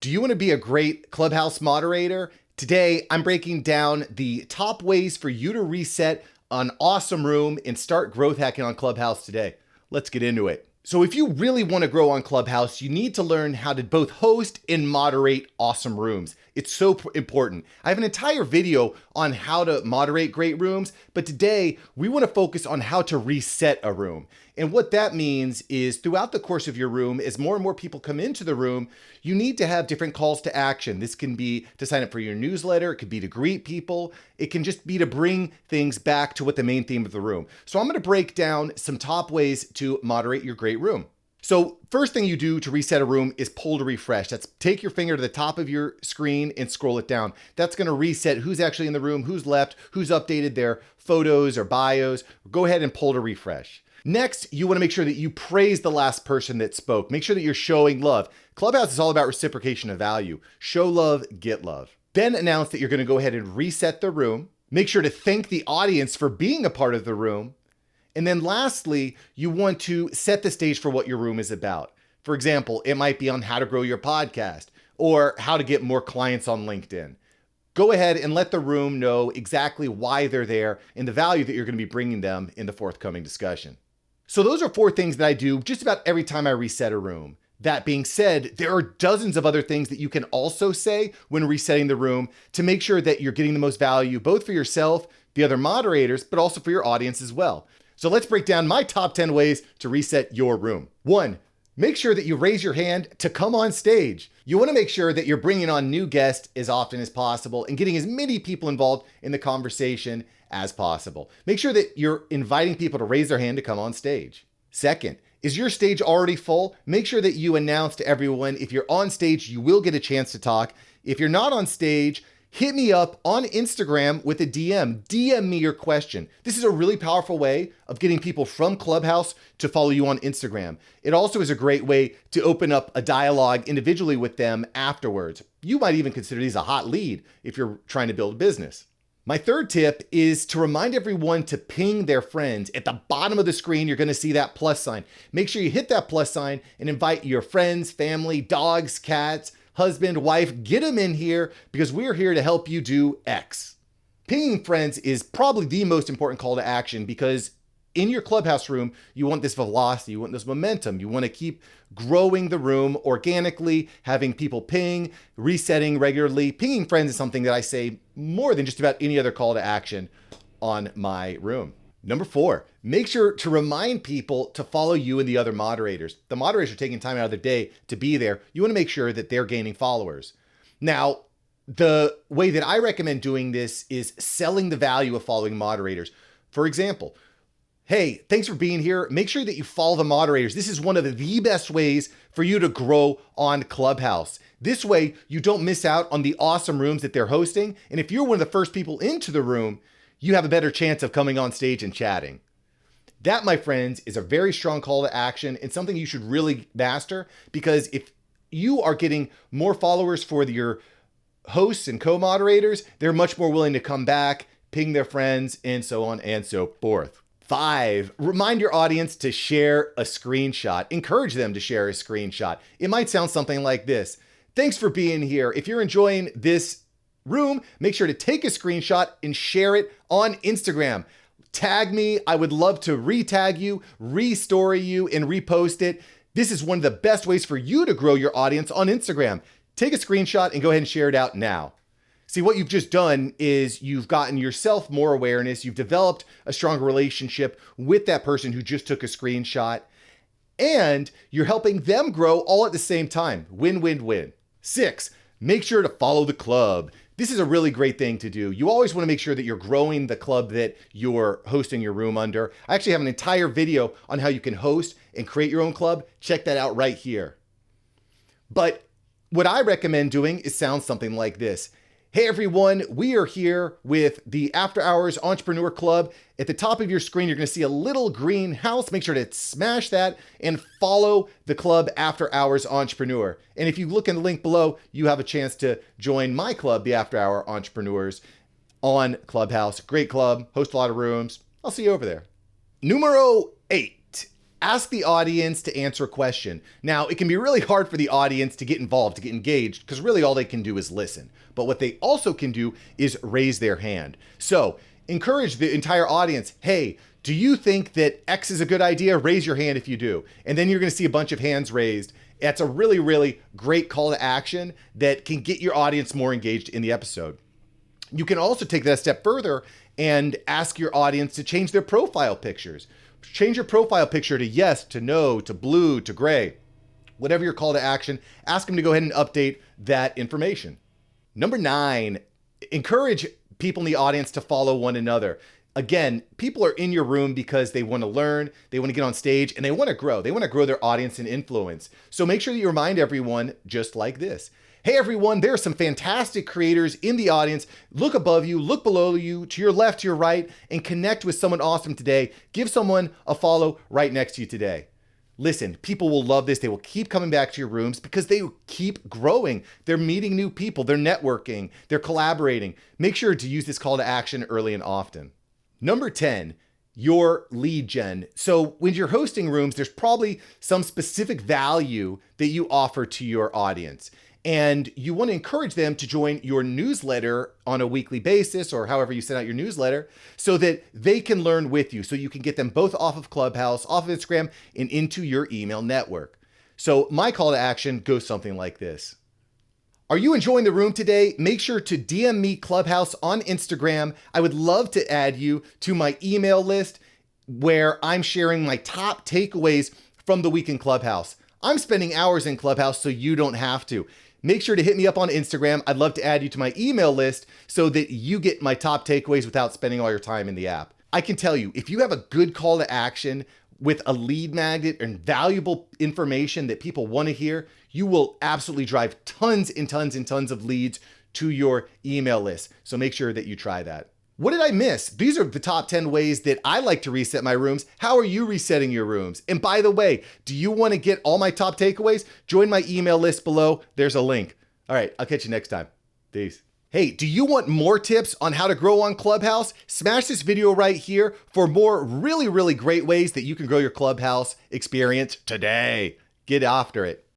Do you want to be a great Clubhouse moderator? Today, I'm breaking down the top ways for you to reset an awesome room and start growth hacking on Clubhouse today. Let's get into it. So if you really want to grow on Clubhouse, you need to learn how to both host and moderate awesome rooms. It's so important. I have an entire video on how to moderate great rooms, but today we want to focus on how to reset a room. And what that means is throughout the course of your room, as more and more people come into the room, you need to have different calls to action. This can be to sign up for your newsletter. It could be to greet people. It can just be to bring things back to what the main theme of the room. So I'm going to break down some top ways to moderate your great room. So first thing you do to reset a room is pull to refresh. That's take your finger to the top of your screen and scroll it down. That's going to reset who's actually in the room, who's left, who's updated their photos or bios. Go ahead and pull to refresh. Next, you want to make sure that you praise the last person that spoke. Make sure that you're showing love. Clubhouse is all about reciprocation of value. Show love, get love. Then announce that you're going to go ahead and reset the room. Make sure to thank the audience for being a part of the room. And then lastly, you want to set the stage for what your room is about. For example, it might be on how to grow your podcast or how to get more clients on LinkedIn. Go ahead and let the room know exactly why they're there and the value that you're going to be bringing them in the forthcoming discussion. So those are 4 things that I do just about every time I reset a room. That being said, there are dozens of other things that you can also say when resetting the room to make sure that you're getting the most value, both for yourself, the other moderators, but also for your audience as well. So let's break down my top 10 ways to reset your room. 1, make sure that you raise your hand to come on stage. You want to make sure that you're bringing on new guests as often as possible and getting as many people involved in the conversation as possible. Make sure that you're inviting people to raise their hand to come on stage. 2nd, is your stage already full? Make sure that you announce to everyone if you're on stage, you will get a chance to talk. If you're not on stage, hit me up on Instagram with a DM. DM me your question. This is a really powerful way of getting people from Clubhouse to follow you on Instagram. It also is a great way to open up a dialogue individually with them afterwards. You might even consider these a hot lead if you're trying to build a business. My 3rd tip is to remind everyone to ping their friends. At the bottom of the screen, you're going to see that plus sign. Make sure you hit that plus sign and invite your friends, family, dogs, cats, husband, wife, get them in here because we're here to help you do X. Pinging friends is probably the most important call to action because in your Clubhouse room, you want this velocity, you want this momentum. You want to keep growing the room organically, having people ping, resetting regularly. Pinging friends is something that I say more than just about any other call to action on my room. Number 4, make sure to remind people to follow you and the other moderators. The moderators are taking time out of their day to be there. You want to make sure that they're gaining followers. Now, the way that I recommend doing this is selling the value of following moderators. For example, hey, thanks for being here. Make sure that you follow the moderators. This is one of the best ways for you to grow on Clubhouse. This way, you don't miss out on the awesome rooms that they're hosting. And if you're one of the first people into the room, you have a better chance of coming on stage and chatting. That, my friends, is a very strong call to action and something you should really master because if you are getting more followers for your hosts and co-moderators, they're much more willing to come back, ping their friends, and so on and so forth. 5, remind your audience to share a screenshot. Encourage them to share a screenshot. It might sound something like this. Thanks for being here. If you're enjoying this room, make sure to take a screenshot and share it on Instagram. Tag me. I would love to re-tag you, re-story you, and repost it. This is one of the best ways for you to grow your audience on Instagram. Take a screenshot and go ahead and share it out now. See, what you've just done is you've gotten yourself more awareness. You've developed a stronger relationship with that person who just took a screenshot, and you're helping them grow all at the same time. Win, win, win. 6, make sure to follow the club. This is a really great thing to do. You always want to make sure that you're growing the club that you're hosting your room under. I actually have an entire video on how you can host and create your own club. Check that out right here. But what I recommend doing is sound something like this. Hey everyone, we are here with the After Hours Entrepreneur Club. At the top of your screen, you're going to see a little green house. Make sure to smash that and follow the club After Hours Entrepreneur. And if you look in the link below, you have a chance to join my club, the After Hour Entrepreneurs, on Clubhouse. Great club, host a lot of rooms. I'll see you over there. Numero 8. Ask the audience to answer a question. Now, it can be really hard for the audience to get involved, to get engaged, because really all they can do is listen. But what they also can do is raise their hand. So encourage the entire audience, hey, do you think that X is a good idea? Raise your hand if you do. And then you're gonna see a bunch of hands raised. That's a really, really great call to action that can get your audience more engaged in the episode. You can also take that a step further and ask your audience to change their profile pictures. Change your profile picture to yes, to no, to blue, to gray. Whatever your call to action, ask them to go ahead and update that information. Number 9, encourage people in the audience to follow one another. Again, people are in your room because they want to learn, they want to get on stage, and they want to grow. They want to grow their audience and influence. So make sure that you remind everyone just like this. Hey everyone, there are some fantastic creators in the audience. Look above you, look below you, to your left, to your right, and connect with someone awesome today. Give someone a follow right next to you today. Listen, people will love this. They will keep coming back to your rooms because they keep growing. They're meeting new people, they're networking, they're collaborating. Make sure to use this call to action early and often. Number 10, your lead gen. So when you're hosting rooms, there's probably some specific value that you offer to your audience. And you want to encourage them to join your newsletter on a weekly basis or however you send out your newsletter so that they can learn with you. So you can get them both off of Clubhouse, off of Instagram, and into your email network. So my call to action goes something like this. Are you enjoying the room today? Make sure to DM me Clubhouse on Instagram. I would love to add you to my email list where I'm sharing my top takeaways from the week in Clubhouse. I'm spending hours in Clubhouse so you don't have to. Make sure to hit me up on Instagram. I'd love to add you to my email list so that you get my top takeaways without spending all your time in the app. I can tell you, if you have a good call to action with a lead magnet and valuable information that people want to hear, you will absolutely drive tons and tons and tons of leads to your email list. So make sure that you try that. What did I miss? These are the top 10 ways that I like to reset my rooms. How are you resetting your rooms? And by the way, do you want to get all my top takeaways? Join my email list below. There's a link. All right, I'll catch you next time. Peace. Hey, do you want more tips on how to grow on Clubhouse? Smash this video right here for more really, really great ways that you can grow your Clubhouse experience today. Get after it.